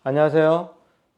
안녕하세요.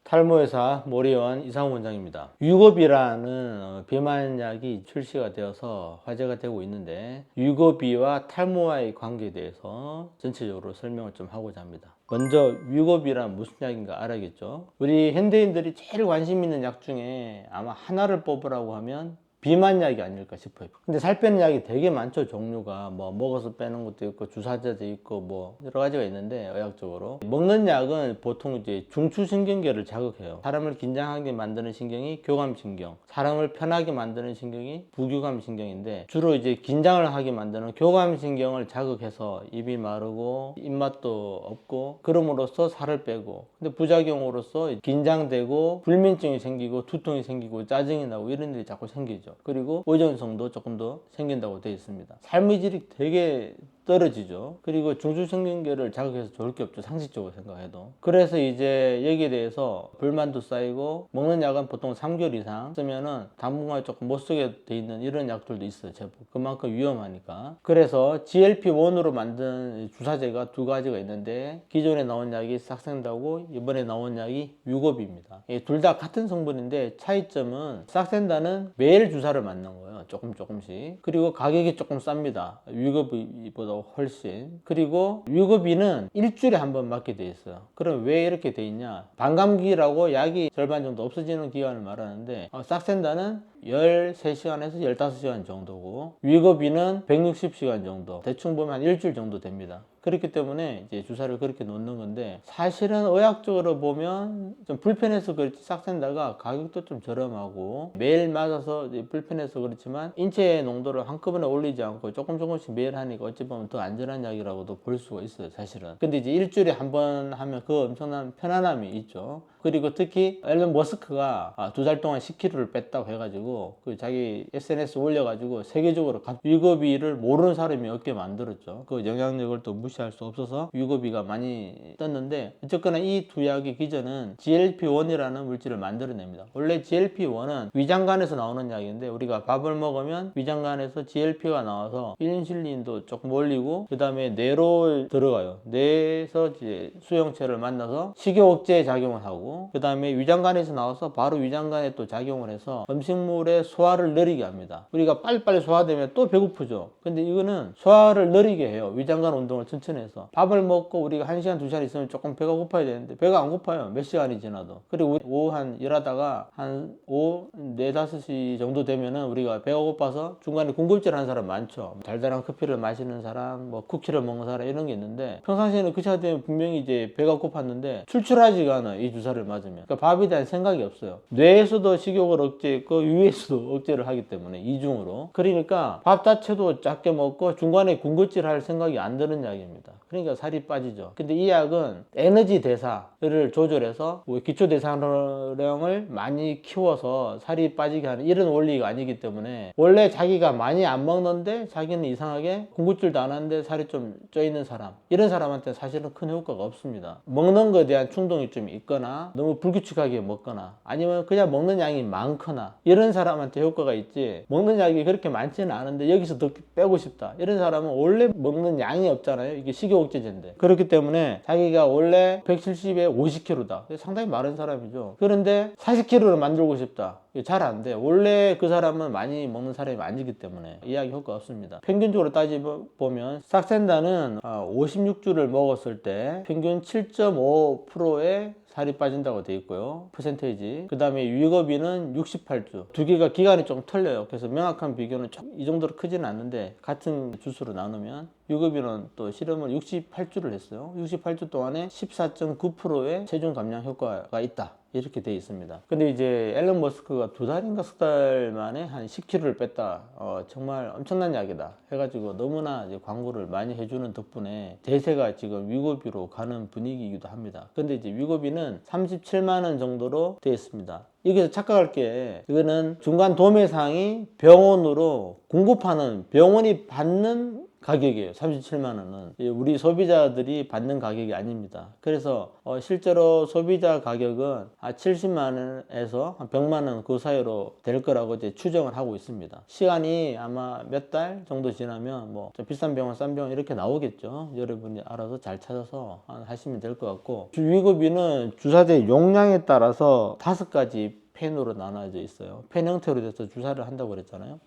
탈모회사 모리원 이상훈 원장입니다. 위고비라는 비만약이 출시가 되어서 화제가 되고 있는데, 위고비와 탈모와의 관계에 대해서 전체적으로 설명을 좀 하고자 합니다. 먼저 위고비란 무슨 약인가 알아야겠죠. 우리 현대인들이 제일 관심 있는 약 중에 아마 하나를 뽑으라고 하면 비만약이 아닐까 싶어요. 근데 살 빼는 약이 되게 많죠. 종류가 뭐 먹어서 빼는 것도 있고 주사제도 있고 뭐 여러 가지가 있는데, 의학적으로 먹는 약은 보통 이제 중추신경계를 자극해요. 사람을 긴장하게 만드는 신경이 교감신경, 사람을 편하게 만드는 신경이 부교감신경인데, 주로 이제 긴장을 하게 만드는 교감신경을 자극해서 입이 마르고 입맛도 없고, 그럼으로써 살을 빼고, 근데 부작용으로서 긴장되고 불면증이 생기고 두통이 생기고 짜증이 나고 이런 일이 자꾸 생기죠. 그리고 의존성도 조금 더 생긴다고 되어 있습니다. 삶의 질이 되게 떨어지죠. 그리고 중추신경계를 자극해서 좋을 게 없죠, 상식적으로 생각해도. 그래서 이제 여기에 대해서 불만도 쌓이고, 먹는 약은 보통 3개월 이상 쓰면은 당분간 조금 못 쓰게 돼 있는 이런 약들도 있어요, 제법. 그만큼 위험하니까. 그래서 GLP-1으로 만든 주사제가 두 가지가 있는데, 기존에 나온 약이 싹센다고 이번에 나온 약이 위고비입니다. 둘 다 같은 성분인데 차이점은, 싹센다는 매일 주사를 맞는 거예요, 조금씩. 그리고 가격이 조금 쌉니다, 위고비보다 훨씬. 그리고 위고비는 일주일에 한 번 맞게 돼 있어요. 그럼 왜 이렇게 돼 있냐, 반감기라고 약이 절반 정도 없어지는 기간을 말하는데, 싹센다는 13시간에서 15시간 정도고, 위고비는 160시간 정도, 대충 보면 한 일주일 정도 됩니다. 그렇기 때문에 이제 주사를 그렇게 놓는 건데, 사실은 의학적으로 보면 좀 불편해서 그렇지, 싹센다가 가격도 좀 저렴하고 매일 맞아서 불편해서 그렇지만 인체의 농도를 한꺼번에 올리지 않고 조금씩 매일 하니까 어찌 보면 더 안전한 약이라고도 볼 수가 있어요, 사실은. 근데 이제 일주일에 한 번 하면 그 엄청난 편안함이 있죠. 그리고 특히 앨런 머스크가 2달 동안 10kg를 뺐다고 해가지고 그 자기 SNS 올려가지고 세계적으로 위고비를 모르는 사람이 없게 만들었죠. 그 영향력을 또 무시할 수 없어서 위고비가 많이 떴는데, 어쨌거나 이 두 약의 기전은 GLP-1이라는 물질을 만들어냅니다. 원래 GLP-1은 위장관에서 나오는 약인데, 우리가 밥을 먹으면 위장관에서 GLP가 나와서 인슐린도 조금 올리고, 그 다음에 뇌로 들어가요. 뇌에서 이제 수용체를 만나서 식욕 억제 작용을 하고, 그 다음에 위장관에서 나와서 바로 위장관에 또 작용을 해서 음식물의 소화를 느리게 합니다. 우리가 빨리빨리 소화되면 또 배고프죠. 근데 이거는 소화를 느리게 해요, 위장관 운동을 천천히 해서. 밥을 먹고 우리가 1시간 2시간 있으면 조금 배가 고파야 되는데 배가 안 고파요, 몇 시간이 지나도. 그리고 오후 한 일하다가 한 오후 4, 5시 정도 되면은 우리가 배가 고파서 중간에 공급질 하는 사람 많죠. 달달한 커피를 마시는 사람, 뭐 쿠키를 먹는 사람, 이런 게 있는데, 평상시에는 그 시간 되면 분명히 이제 배가 고팠는데 출출하지가 않아요, 이 주사를 맞으면. 그러니까 밥에 대한 생각이 없어요. 뇌에서도 식욕을 억제했고 위에서도 억제를 하기 때문에, 이중으로. 그러니까 밥 자체도 작게 먹고 중간에 군것질 할 생각이 안 드는 약입니다. 그러니까 살이 빠지죠. 근데 이 약은 에너지 대사를 조절해서 기초 대사량을 많이 키워서 살이 빠지게 하는 이런 원리가 아니기 때문에, 원래 자기가 많이 안 먹는데 자기는 이상하게 군것질도 안 하는데 살이 좀 쪄 있는 사람, 이런 사람한테 사실은 큰 효과가 없습니다. 먹는 것에 대한 충동이 좀 있거나 너무 불규칙하게 먹거나, 아니면 그냥 먹는 양이 많거나, 이런 사람한테 효과가 있지, 먹는 약이 그렇게 많지는 않은데 여기서 더 빼고 싶다, 이런 사람은 원래 먹는 양이 없잖아요. 이게 식이억제제인데. 그렇기 때문에 자기가 원래 170에 50kg다, 상당히 마른 사람이죠. 그런데 40kg를 만들고 싶다, 잘 안 돼. 원래 그 사람은 많이 먹는 사람이 아니기 때문에 이 약이 효과 없습니다. 평균적으로 따져보면 싹센다는 56주를 먹었을 때 평균 7.5%의 살이 빠진다고 되어 있고요, 퍼센테이지. 그 다음에 위고비는 68주. 두 개가 기간이 좀 틀려요. 그래서 명확한 비교는 이 정도로 크지는 않는데, 같은 주수로 나누면 위고비는 또 실험을 68주를 했어요. 68주 동안에 14.9%의 체중 감량 효과가 있다, 이렇게 되어 있습니다. 근데 이제 앨런 머스크가 2달인가 3달 만에 한 10kg를 뺐다, 정말 엄청난 약이다 해가지고 너무나 이제 광고를 많이 해주는 덕분에 대세가 지금 위고비로 가는 분위기이기도 합니다. 근데 이제 위고비는 37만원 정도로 되어 있습니다. 여기서 착각할 게, 이거는 중간 도매상이 병원으로 공급하는, 병원이 받는 가격이에요. 37만 원은 우리 소비자들이 받는 가격이 아닙니다. 그래서 실제로 소비자 가격은 70만 원에서 한 100만 원 그 사이로 될 거라고 이제 추정을 하고 있습니다. 시간이 아마 몇 달 정도 지나면 뭐 좀 비싼 병원, 싼 병원 이렇게 나오겠죠. 여러분이 알아서 잘 찾아서 하시면 될 것 같고, 위고비는 주사제 용량에 따라서 5가지 펜으로 나눠져 있어요. 펜 형태로 돼서 주사를 한다고 그랬잖아요.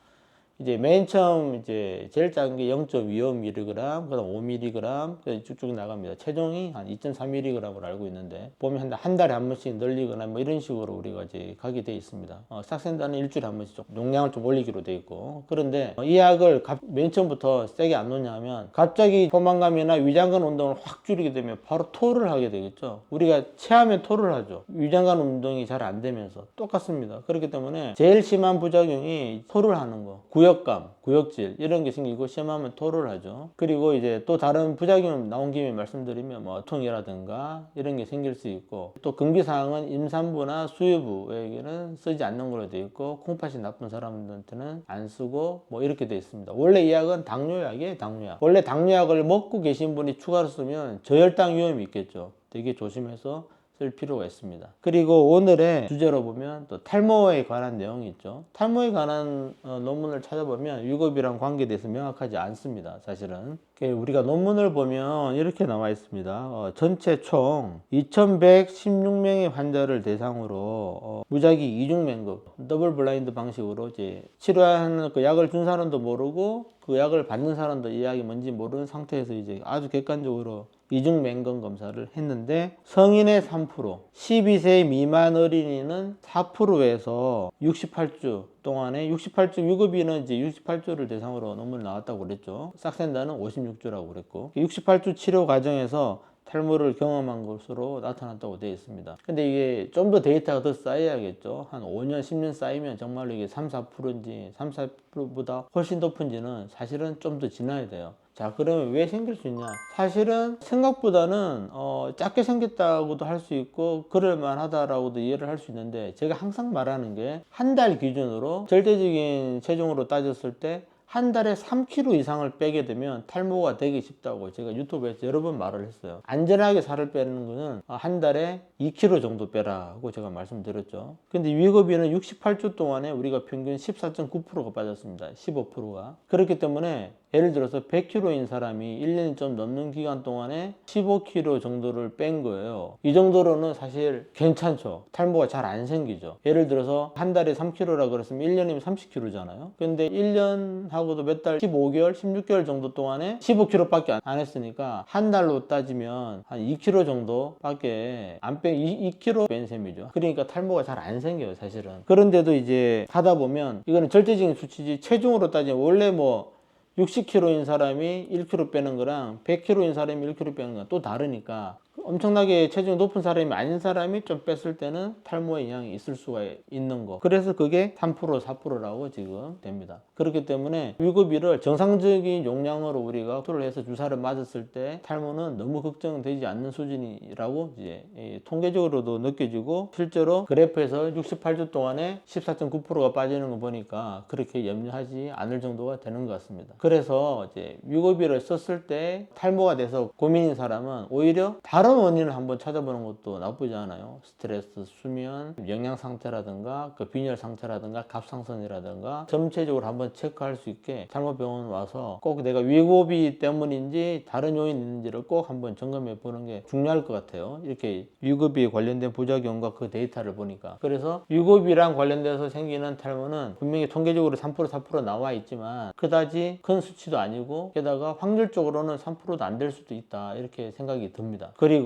이제 맨 처음 이제 제일 작은 게 0.25mg, 그다음 5mg, 쭉쭉 나갑니다. 체중이 한 2.3mg으로 알고 있는데, 보면 한 달에 한 번씩 늘리거나 뭐 이런 식으로 우리가 이제 가게 돼 있습니다. 싹센다는 일주일에 한 번씩 용량을 좀 올리기로 돼 있고. 그런데 이 약을 맨 처음부터 세게 안 놓냐 하면, 갑자기 포만감이나 위장관 운동을 확 줄이게 되면 바로 토를 하게 되겠죠. 우리가 체하면 토를 하죠. 위장관 운동이 잘 안 되면서 똑같습니다. 그렇기 때문에 제일 심한 부작용이 토를 하는 거, 구역감, 구역질 이런 게 생기고, 심하면 토를 하죠. 그리고 이제 또 다른 부작용 나온 김에 말씀드리면 뭐 통이라든가 이런 게 생길 수 있고, 또 금기사항은 임산부나 수유부에게는 쓰지 않는 걸로 되어 있고, 콩팥이 나쁜 사람들한테는 안 쓰고 뭐 이렇게 되어 있습니다. 원래 이 약은 당뇨약이에요. 당뇨약. 원래 당뇨약을 먹고 계신 분이 추가로 쓰면 저혈당 위험이 있겠죠. 되게 조심해서 쓸 필요가 있습니다. 그리고 오늘의 주제로 보면 또 탈모에 관한 내용이 있죠. 탈모에 관한 논문을 찾아보면 위고비랑 관계돼서 명확하지 않습니다. 사실은 우리가 논문을 보면 이렇게 나와 있습니다. 전체 총 2116명의 환자를 대상으로 무작위 이중맹급 더블 블라인드 방식으로 이제 치료하는 그 약을 준 사람도 모르고 그 약을 받는 사람도 이 약이 뭔지 모르는 상태에서 이제 아주 객관적으로 이중 맹금 검사를 했는데, 성인의 3%, 12세 미만 어린이는 4%에서 68주 동안에 68주 위고비는 이제 68주를 대상으로 논문이 나왔다고 그랬죠. 싹센다는 56주라고 그랬고, 68주 치료 과정에서 탈모를 경험한 것으로 나타났다고 되어 있습니다. 근데 이게 좀 더 데이터가 더 쌓여야겠죠. 한 5년, 10년 쌓이면 정말로 이게 3, 4%인지 3, 4%보다 훨씬 높은지는 사실은 좀 더 지나야 돼요. 자, 그러면 왜 생길 수 있냐? 사실은 생각보다는 작게 생겼다고도 할 수 있고 그럴만 하다라고도 이해를 할 수 있는데, 제가 항상 말하는 게 한 달 기준으로 절대적인 체중으로 따졌을 때 한 달에 3kg 이상을 빼게 되면 탈모가 되기 쉽다고 제가 유튜브에서 여러 번 말을 했어요. 안전하게 살을 빼는 거는 한 달에 2kg 정도 빼라고 제가 말씀드렸죠. 근데 위고비는 68주 동안에 우리가 평균 14.9%가 빠졌습니다. 15%가. 그렇기 때문에 예를 들어서 100kg인 사람이 1년이 좀 넘는 기간 동안에 15kg 정도를 뺀 거예요. 이 정도로는 사실 괜찮죠. 탈모가 잘 안 생기죠. 예를 들어서 한 달에 3kg라 그랬으면 1년이면 30kg잖아요. 근데 1년 하고도 몇 달, 15개월, 16개월 정도 동안에 15kg밖에 안 했으니까 한 달로 따지면 한 2kg 정도밖에 안 뺀, 2kg 뺀 셈이죠. 그러니까 탈모가 잘 안 생겨요, 사실은. 그런데도 이제 하다 보면 이거는 절대적인 수치지, 체중으로 따지면 원래 뭐 60kg인 사람이 1kg 빼는 거랑 100kg인 사람이 1kg 빼는 건 또 다르니까, 엄청나게 체중이 높은 사람이 아닌 사람이 좀 뺐을 때는 탈모의 영향이 있을 수가 있는 거. 그래서 그게 3%, 4%라고 지금 됩니다. 그렇기 때문에 위고비를 정상적인 용량으로 우리가 투를 해서 주사를 맞았을 때 탈모는 너무 걱정되지 않는 수준이라고 이제 통계적으로도 느껴지고, 실제로 그래프에서 68주 동안에 14.9%가 빠지는 거 보니까 그렇게 염려하지 않을 정도가 되는 것 같습니다. 그래서 이제 위고비를 썼을 때 탈모가 돼서 고민인 사람은 오히려 다른 원인을 한번 찾아보는 것도 나쁘지 않아요. 스트레스, 수면, 영양 상태라든가 그 빈혈 상태라든가 갑상선이라든가 전체적으로 한번 체크할 수 있게 탈모병원 와서 꼭 내가 위고비 때문인지 다른 요인이 있는지를 꼭 한번 점검해 보는 게 중요할 것 같아요. 이렇게 위고비에 관련된 부작용과 그 데이터를 보니까. 그래서 위고비랑 관련돼서 생기는 탈모는 분명히 통계적으로 3%, 4% 나와 있지만 그다지 큰 수치도 아니고, 게다가 확률적으로는 3%도 안 될 수도 있다, 이렇게 생각이 듭니다. 그리고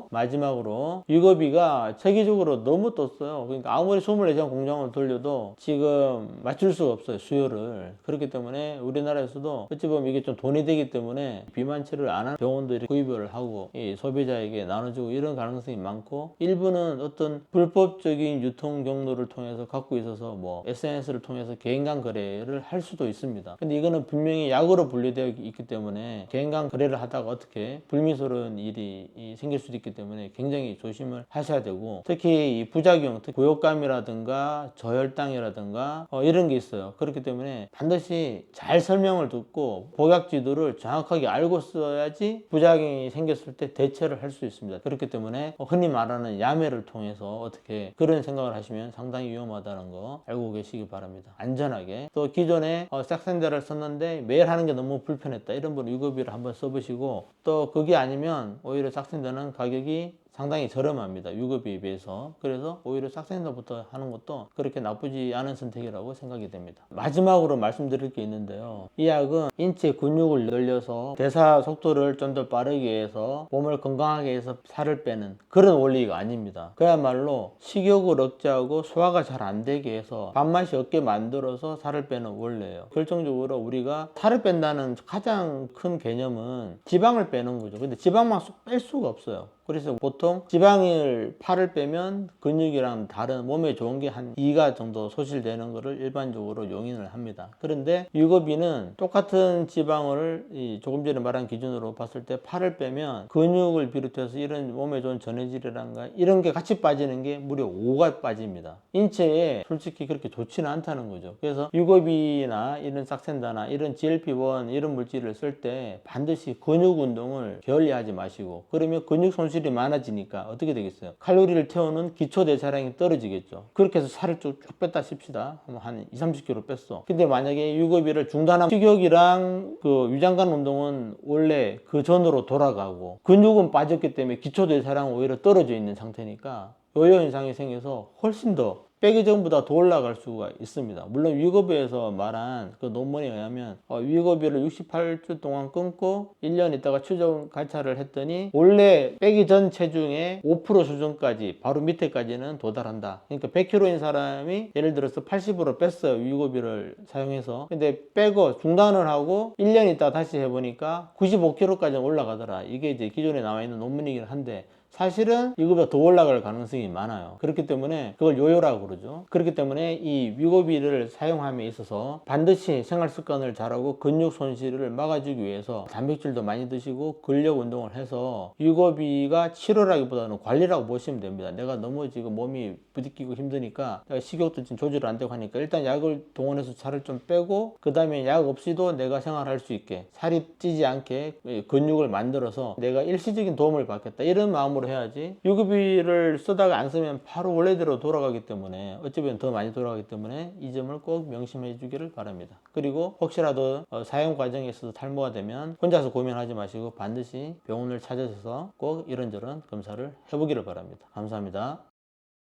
마지막으로 위고비가 세계적으로 너무 떴어요. 그러니까 아무리 24시간 공장을 돌려도 지금 맞출 수가 없어요, 수요를. 그렇기 때문에 우리나라에서도 어찌 보면 이게 좀 돈이 되기 때문에 비만 치료를 안 하는 병원들이 구입을 하고 이 소비자에게 나눠주고 이런 가능성이 많고, 일부는 어떤 불법적인 유통 경로를 통해서 갖고 있어서 뭐 SNS를 통해서 개인 간 거래를 할 수도 있습니다. 근데 이거는 분명히 약으로 분류되어 있기 때문에 개인 간 거래를 하다가 어떻게 불미스러운 일이 생길 수도 있기 때문에 굉장히 조심을 하셔야 되고, 특히 이 부작용, 특히 고욕감이라든가 저혈당이라든가 이런 게 있어요. 그렇기 때문에 반드시 잘 설명을 듣고 복약지도를 정확하게 알고 써야지 부작용이 생겼을 때 대처를 할 수 있습니다. 그렇기 때문에 흔히 말하는 야매를 통해서 어떻게 그런 생각을 하시면 상당히 위험하다는 거 알고 계시기 바랍니다. 안전하게. 또 기존에 싹센다를 썼는데 매일 하는 게 너무 불편했다, 이런 분은 유거비를 한번 써보시고, 또 그게 아니면 오히려 싹센다는 가격이 상당히 저렴합니다, 유거비에 비해서. 그래서 오히려 싹센다부터 하는 것도 그렇게 나쁘지 않은 선택이라고 생각이 됩니다. 마지막으로 말씀드릴 게 있는데요, 이 약은 인체 근육을 늘려서 대사 속도를 좀 더 빠르게 해서 몸을 건강하게 해서 살을 빼는 그런 원리가 아닙니다. 그야말로 식욕을 억제하고 소화가 잘 안 되게 해서 밥맛이 없게 만들어서 살을 빼는 원리예요. 결정적으로 우리가 살을 뺀다는 가장 큰 개념은 지방을 빼는 거죠. 근데 지방만 쏙 뺄 수가 없어요. 그래서 보통 지방을 팔을 빼면 근육이랑 다른 몸에 좋은 게 한 2가 정도 소실되는 것을 일반적으로 용인을 합니다. 그런데 유거비는 똑같은 지방을 조금 전에 말한 기준으로 봤을 때 팔을 빼면 근육을 비롯해서 이런 몸에 좋은 전해질이란가 이런 게 같이 빠지는 게 무려 5가 빠집니다. 인체에 솔직히 그렇게 좋지는 않다는 거죠. 그래서 유거비나 이런 싹센다나 이런 GLP-1 이런 물질을 쓸 때 반드시 근육 운동을 게을리하지 마시고, 그러면 근육 손실이 많아지니까 어떻게 되겠어요? 칼로리를 태우는 기초 대사량이 떨어지겠죠. 그렇게 해서 살을 쭉 뺐다 칩시다. 한 20-30kg 뺐어. 근데 만약에 유거비를 중단하면 식욕이랑 그 위장관 운동은 원래 그 전으로 돌아가고 근육은 빠졌기 때문에 기초 대사량은 오히려 떨어져 있는 상태니까 요요 현상이 생겨서 훨씬 더 빼기 전보다 더 올라갈 수가 있습니다. 물론 위거비에서 말한 그 논문에 의하면 위거비를 68주 동안 끊고 1년 있다가 추적 관찰을 했더니 원래 빼기 전 체중의 5% 수준까지 바로 밑에까지는 도달한다. 그러니까 100kg인 사람이 예를 들어서 80으로 뺐어요, 위거비를 사용해서. 근데 빼고 중단을 하고 1년 있다가 다시 해보니까 95kg까지 올라가더라. 이게 이제 기존에 나와 있는 논문이긴 한데 사실은 이거보다 더 올라갈 가능성이 많아요. 그렇기 때문에 그걸 요요라고 그러죠. 그렇기 때문에 이 위거비를 사용함에 있어서 반드시 생활 습관을 잘하고 근육 손실을 막아주기 위해서 단백질도 많이 드시고 근력 운동을 해서 위거비가 치료라기보다는 관리라고 보시면 됩니다. 내가 너무 지금 몸이 부딪히고 힘드니까 내가 식욕도 지금 조절 안 되고 하니까 일단 약을 동원해서 살을 좀 빼고 그 다음에 약 없이도 내가 생활할 수 있게 살이 찌지 않게 근육을 만들어서 내가 일시적인 도움을 받겠다, 이런 마음으로 해야지. 유급비를 쓰다가 안 쓰면 바로 원래대로 돌아가기 때문에, 어쩌면 더 많이 돌아가기 때문에 이 점을 꼭 명심해 주기를 바랍니다. 그리고 혹시라도 사용 과정에 있어서 탈모가 되면 혼자서 고민하지 마시고 반드시 병원을 찾아서 꼭 이런저런 검사를 해보기를 바랍니다. 감사합니다.